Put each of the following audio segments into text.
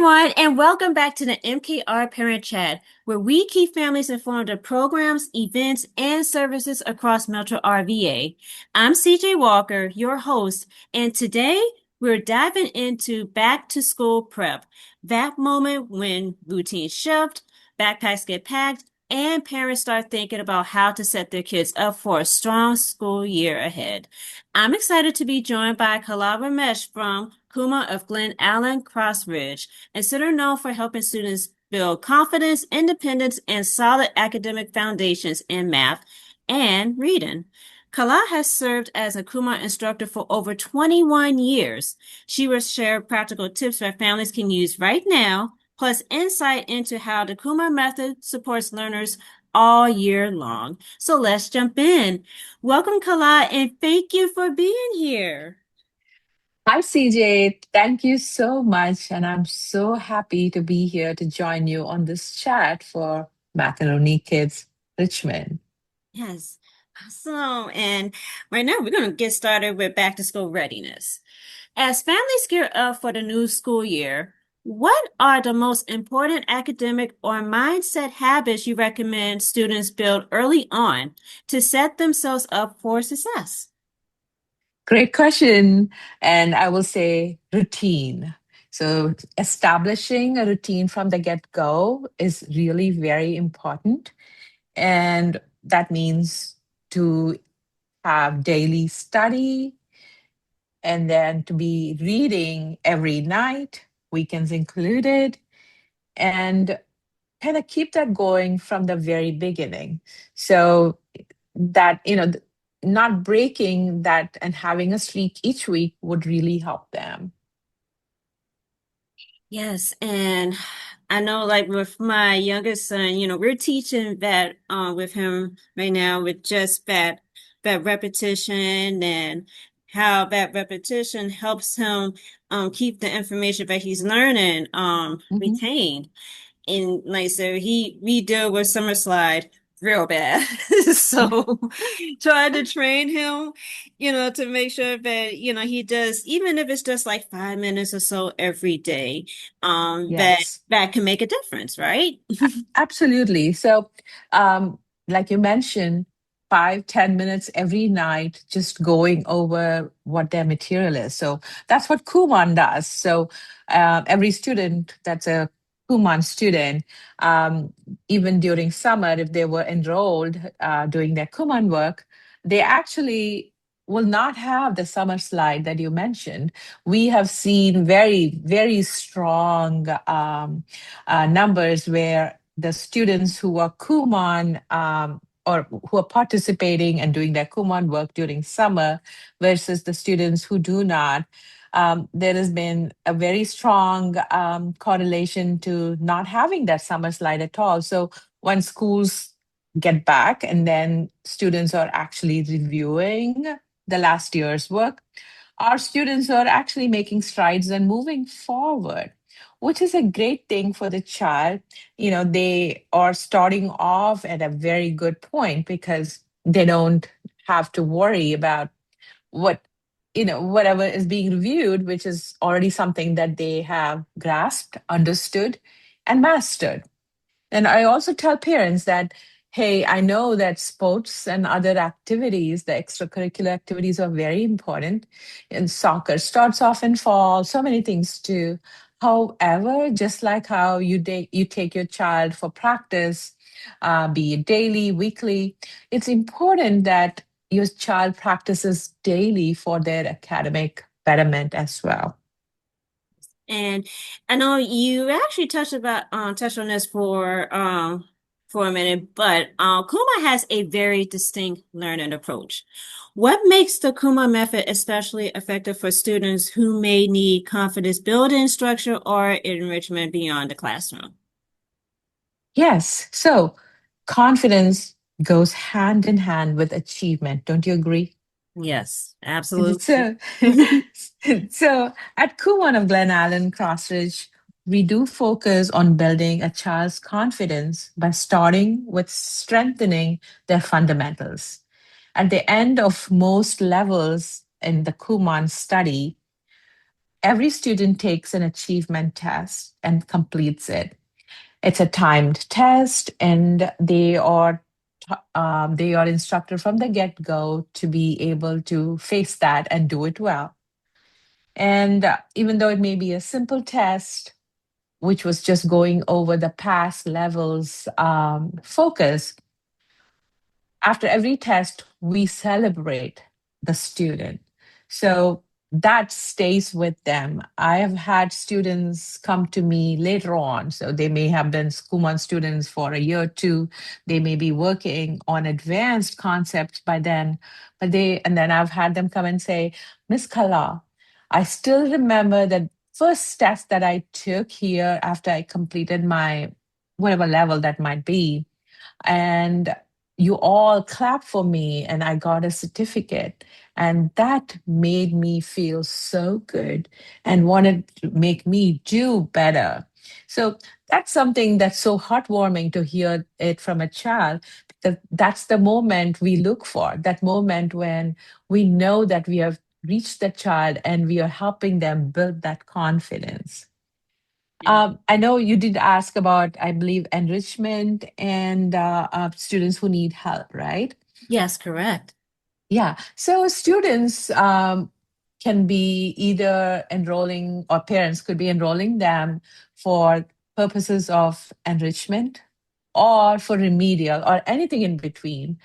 everyone, and welcome back to the MKR Parent Chat, where we keep families informed of programs, events, and services across Metro RVA. I'm CJ Walker, your host, and today we're diving into back to school prep, that moment when routines shift, backpacks get packed, and parents start thinking about how to set their kids up for a strong school year ahead. I'm excited to be joined by Kala Ramesh from Kumon of Glen Allen-Crossridge, and considered known for helping students build confidence, independence, and solid academic foundations in math and reading. Kala has served as a Kumon instructor for over 21 years. She will share practical tips that families can use right now, plus insight into how the Kumon method supports learners all year long. So let's jump in. Welcome, Kala, and thank you for being here. Hi, CJ. Thank you so much. And I'm so happy to be here to join you on this chat for Macaroni Kids Richmond. Yes. Awesome. And right now we're going to get started with back to school readiness. As families gear up for the new school year, what are the most important academic or mindset habits you recommend students build early on to set themselves up for success? Great question. And I will say routine. So, establishing a routine from the get go is really very important. And that means to have daily study and then to be reading every night, weekends included, and kind of keep that going from the very beginning. So that, not breaking that and having a streak each week would really help them. Yes, and I know like with my youngest son, we're teaching that with him right now with just that repetition and how that repetition helps him keep the information that he's learning Mhm. retained. And like so we deal with summer slide real bad. So trying to train him, to make sure that, he does, even if it's just like 5 minutes or so every day, that Yes, that can make a difference, right? absolutely. So, like you mentioned, 5, 10 minutes every night, just going over what their material is. So that's what Kumon does. So every student that's a Kumon student, um, even during summer, if they were enrolled doing their Kumon work, they actually will not have the summer slide that you mentioned. We have seen very, very strong numbers where the students who are Kumon or who are participating and doing their Kumon work during summer versus the students who do not. There has been a very strong correlation to not having that summer slide at all. So when schools get back and then students are actually reviewing the last year's work, our students are actually making strides and moving forward, which is a great thing for the child. They are starting off at a very good point because they don't have to worry about what, whatever is being reviewed, which is already something that they have grasped, understood, and mastered. And I also tell parents that, hey, I know that sports and other activities, the extracurricular activities are very important. And soccer starts off in fall, so many things too. However, just like how you take your child for practice, be it daily, weekly, it's important that your child practices daily for their academic betterment as well. And I know you actually touched on this for a minute, but Kuma has a very distinct learning approach. What makes the Kuma method especially effective for students who may need confidence building structure or enrichment beyond the classroom? Yes. So confidence goes hand in hand with achievement. Don't you agree? Yes, absolutely. So, so at Kumon of Glen Allen-Crossridge, we do focus on building a child's confidence by starting with strengthening their fundamentals. At the end of most levels in the Kumon study, every student takes an achievement test and completes it. It's a timed test, and they are instructed from the get-go to be able to face that and do it well. And even though it may be a simple test, which was just going over the past levels focus, after every test, we celebrate the student. So that stays with them. I have had students come to me later on. So they may have been Kumon students for a year or two. They may be working on advanced concepts by then. And then I've had them come and say, Miss Kala, I still remember the first test that I took here after I completed my whatever level that might be, and you all clapped for me and I got a certificate, and that made me feel so good and wanted to make me do better. So that's something that's so heartwarming to hear it from a child, because that's the moment we look for, that moment when we know that we have reached the child and we are helping them build that confidence. Yeah. I know you did ask about, I believe, enrichment and students who need help, right? Yes, correct. Yeah. So students can be either enrolling, or parents could be enrolling them for purposes of enrichment or for remedial or anything in between.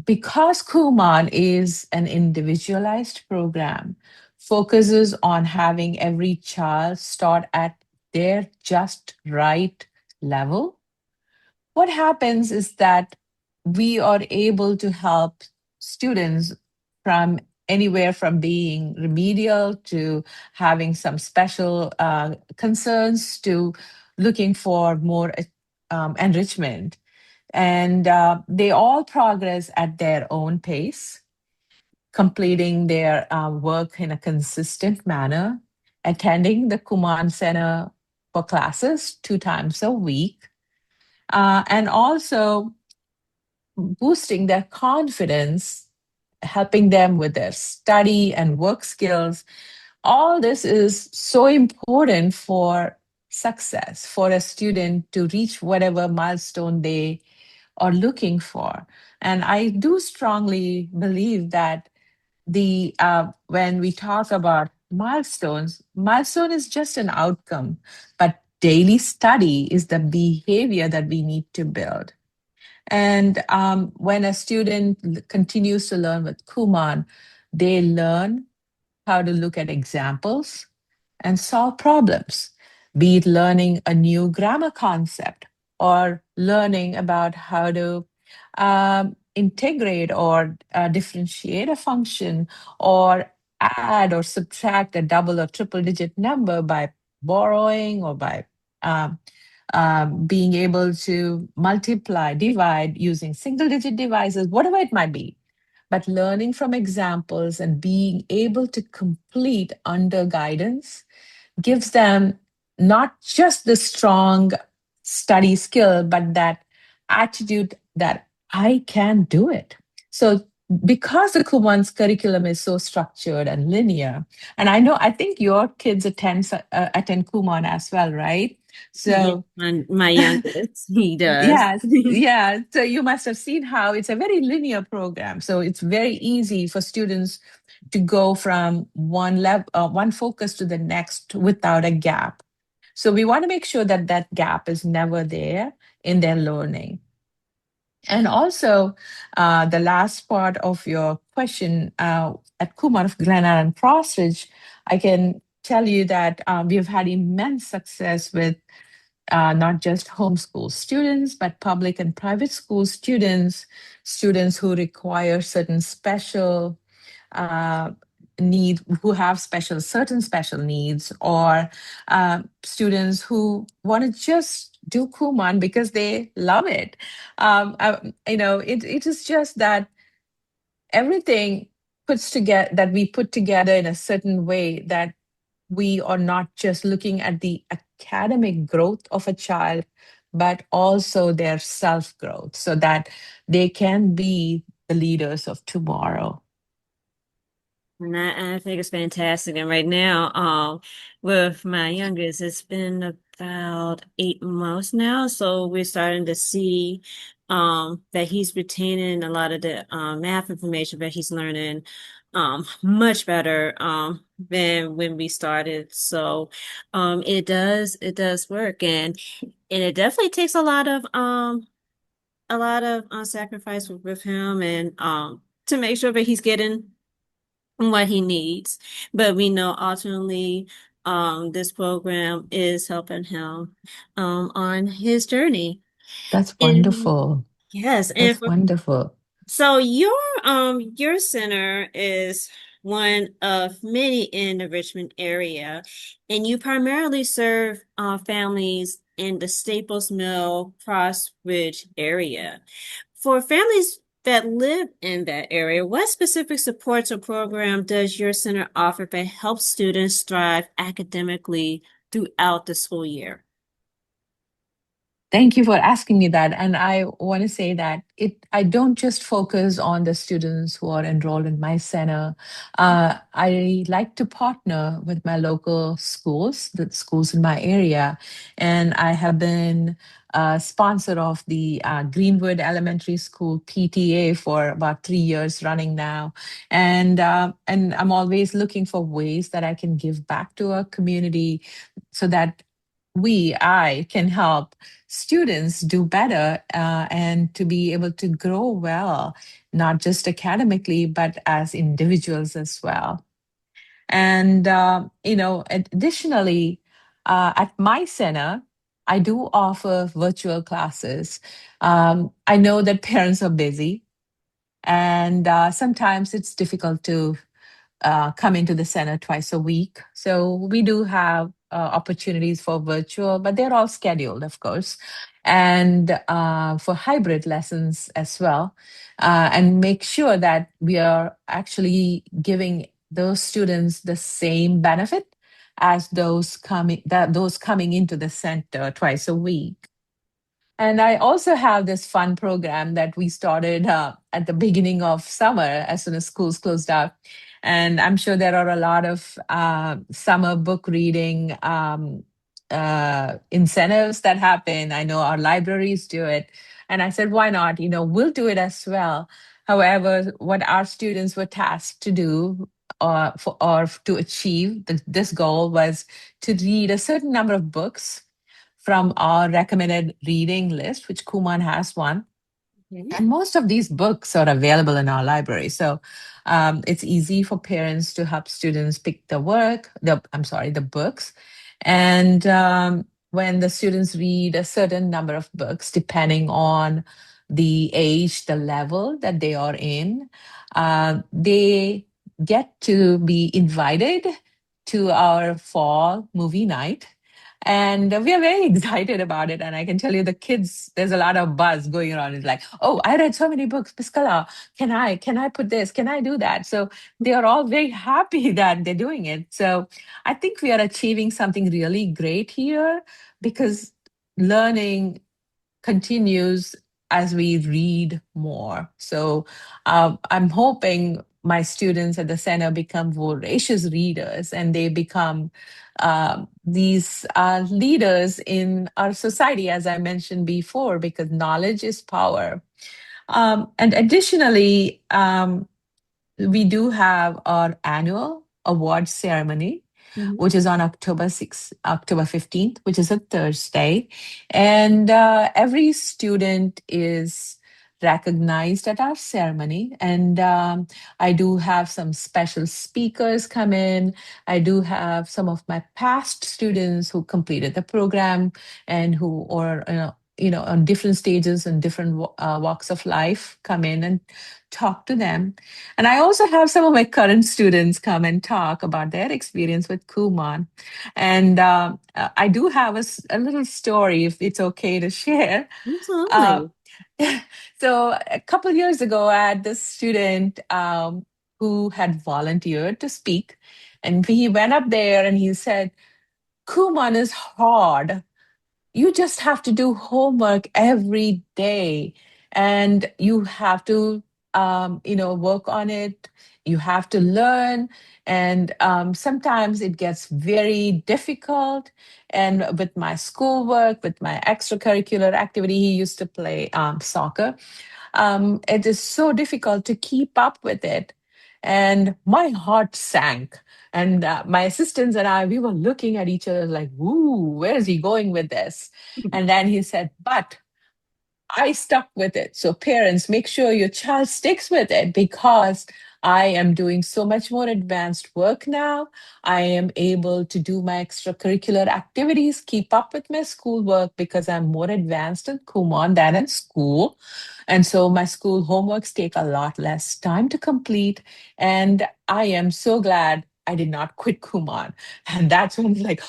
Because Kumon is an individualized program, focuses on having every child start at their just right level. What happens is that we are able to help students from anywhere from being remedial to having some special concerns to looking for more enrichment. And they all progress at their own pace, completing their work in a consistent manner, attending the Kumon Center for classes 2 times a week, and also boosting their confidence, helping them with their study and work skills. All this is so important for success, for a student to reach whatever milestone they are looking for. And I do strongly believe that the when we talk about milestones, milestone is just an outcome, but daily study is the behavior that we need to build. And when a student continues to learn with Kumon, they learn how to look at examples and solve problems, be it learning a new grammar concept or learning about how to integrate or differentiate a function, or add or subtract a double or triple digit number by borrowing, or by um, being able to multiply, divide using single digit devices, whatever it might be. But learning from examples and being able to complete under guidance gives them not just the strong study skill, but that attitude that I can do it. So, because the Kumon's curriculum is so structured and linear, and I think your kids attend Kumon as well, right? Yeah, So, my youngest, he does. yes, yeah. So you must have seen how it's a very linear program. So it's very easy for students to go from one focus to the next without a gap. So we want to make sure that that gap is never there in their learning. And also, the last part of your question, at Kumon of Glen Allen-Crossridge, I can tell you that we've had immense success with not just homeschool students, but public and private school students, students who require certain special uh, who have certain special needs, or students who want to just do Kumon because they love it. It is just that everything puts together that we put together in a certain way, that we are not just looking at the academic growth of a child, but also their self growth, so that they can be the leaders of tomorrow. And I think it's fantastic. And right now, with my youngest, it's been about 8 months now. So we're starting to see, that he's retaining a lot of the, math information that he's learning, much better, than when we started. So, it does work. And it definitely takes a lot of sacrifice with him and, to make sure that he's getting what he needs. But we know ultimately, this program is helping him, on his journey. That's And wonderful. yes, That's wonderful. so your center is one of many in the Richmond area, and you primarily serve, families in the Staples Mill, Cross Ridge area. For families that live in that area, what specific supports or program does your center offer that helps students thrive academically throughout the school year? Thank you for asking me that. And I want to say that I don't just focus on the students who are enrolled in my center. I like to partner with my local schools, the schools in my area. And I have been a sponsor of the Greenwood Elementary School PTA for about 3 years running now. And I'm always looking for ways that I can give back to our community so that I can help students do better and to be able to grow well, not just academically, but as individuals as well. And, additionally, at my center, I do offer virtual classes. I know that parents are busy, and sometimes it's difficult to come into the center twice a week. So we do have opportunities for virtual, but they're all scheduled, of course, and for hybrid lessons as well, and make sure that we are actually giving those students the same benefit as those coming into the center twice a week. And I also have this fun program that we started at the beginning of summer as soon as schools closed up. And I'm sure there are a lot of summer book reading incentives that happen. I know our libraries do it. And I said, why not? We'll do it as well. However, what our students were tasked to do or to achieve this goal was to read a certain number of books from our recommended reading list, which Kumon has one. Okay. And most of these books are available in our library. So it's easy for parents to help students pick the books. And when the students read a certain number of books, depending on the age, the level that they are in, they get to be invited to our fall movie night. And we are very excited about it. And I can tell you the kids, there's a lot of buzz going around. It's like, oh, I read so many books, Piskala. Can I put this? Can I do that? So they are all very happy that they're doing it. So I think we are achieving something really great here because learning continues as we read more. So I'm hoping my students at the center become voracious readers and they become these leaders in our society, as I mentioned before, because knowledge is power. And additionally, we do have our annual award ceremony, Mhm. which is on October 15th, which is a Thursday. And every student is recognized at our ceremony. And I do have some special speakers come in. I do have some of my past students who completed the program and who are, on different stages and different walks of life come in and talk to them. And I also have some of my current students come and talk about their experience with Kumon. And I do have a little story, if it's okay to share. Uh, Absolutely. so a couple years ago, I had this student who had volunteered to speak. And he went up there and he said, Kumon is hard. You just have to do homework every day and you have to work on it. You have to learn. And sometimes it gets very difficult. And with my schoolwork, with my extracurricular activity, he used to play soccer. It is so difficult to keep up with it. And my heart sank. And my assistants and I, we were looking at each other like, "Ooh, where is he going with this?" And then he said, "But I stuck with it." So, parents, make sure your child sticks with it because I am doing so much more advanced work now. I am able to do my extracurricular activities, keep up with my schoolwork because I'm more advanced in Kumon than in school. And so, my school homeworks take a lot less time to complete. And I am so glad I did not quit Kumon. And that's when it's like,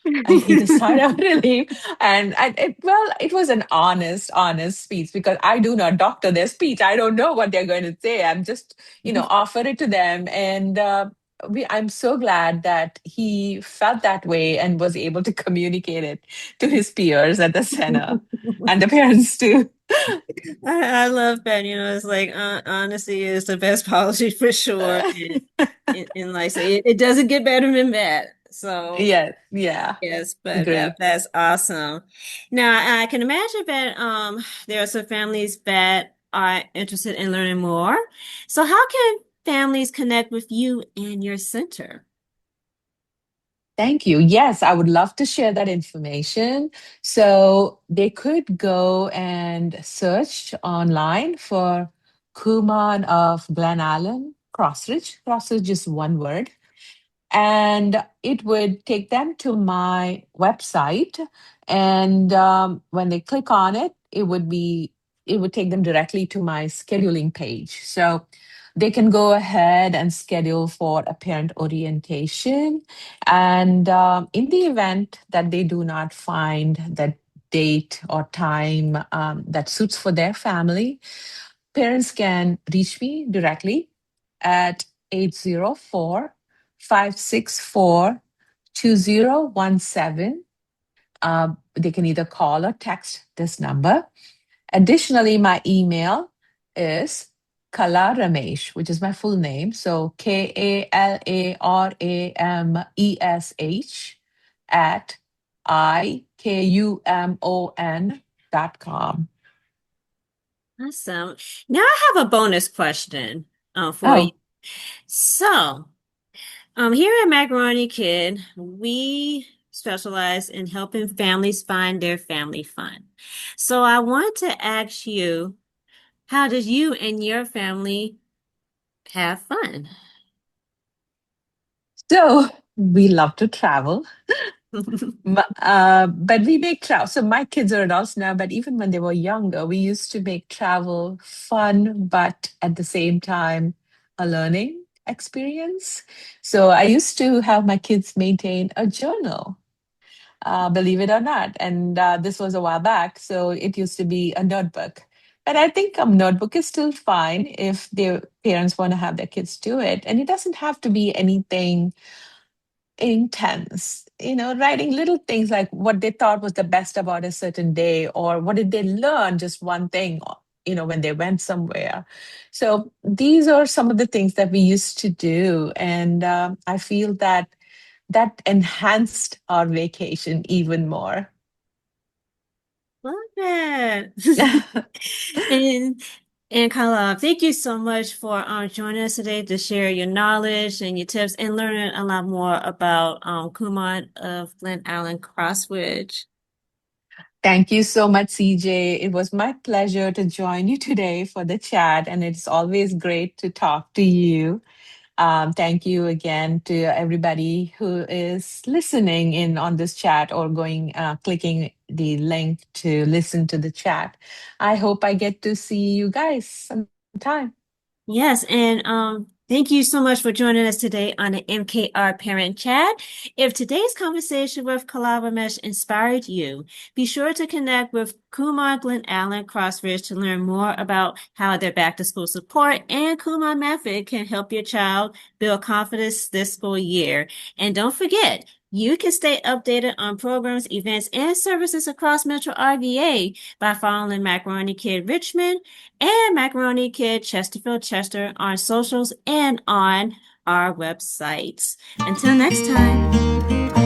I breathed a sigh of relief. It was an honest speech because I do not doctor their speech. I don't know what they're going to say. I'm just, offer it to them. And I'm so glad that he felt that way and was able to communicate it to his peers at the center and the parents too. I love that. It's like honesty is the best policy for sure. And like I say, it doesn't get better than that. So Yeah, yeah, yes, but agree. that's awesome. Now I can imagine that there are some families that are interested in learning more. So how can families connect with you and your center? Thank you. Yes, I would love to share that information. So they could go and search online for Kumon of Glen Allen-Crossridge. Crossridge is one word, and it would take them to my website. And when they click on it, it would take them directly to my scheduling page. So they can go ahead and schedule for a parent orientation. And in the event that they do not find that date or time that suits for their family, parents can reach me directly at 804-564-2017. They can either call or text this number. Additionally, my email is Kala Ramesh, which is my full name. So KALARAMESH at IKUMON.com. Awesome. Now I have a bonus question for you. Oh, So, here at Macaroni Kid, we specialize in helping families find their family fun. So I want to ask you, how does you and your family have fun? so we love to travel. But we make travel. So my kids are adults now, but even when they were younger, we used to make travel fun, but at the same time, a learning experience. So I used to have my kids maintain a journal, believe it or not. And this was a while back. So it used to be a notebook. But I think a notebook is still fine if their parents want to have their kids do it. And it doesn't have to be anything intense, writing little things like what they thought was the best about a certain day or what did they learn, just one thing, when they went somewhere. So these are some of the things that we used to do. And I feel that that enhanced our vacation even more. Love it. And and Carla, thank you so much for joining us today to share your knowledge and your tips and learning a lot more about Kumon of Glen Allen-Crossridge. Thank you so much, CJ. It was my pleasure to join you today for the chat, and it's always great to talk to you. Thank you again to everybody who is listening in on this chat or clicking the link to listen to the chat. I hope I get to see you guys sometime. Yes, and thank you so much for joining us today on the MKR Parent Chat. If today's conversation with Kalabamesh inspired you, be sure to connect with Kumar Glen Allen Crossridge to learn more about how their back to school support and Kumar method can help your child build confidence this school year. And don't forget, You can stay updated on programs, events, and services across Metro RVA by following Macaroni Kid Richmond and Macaroni Kid Chesterfield Chester on socials and on our websites. Until next time.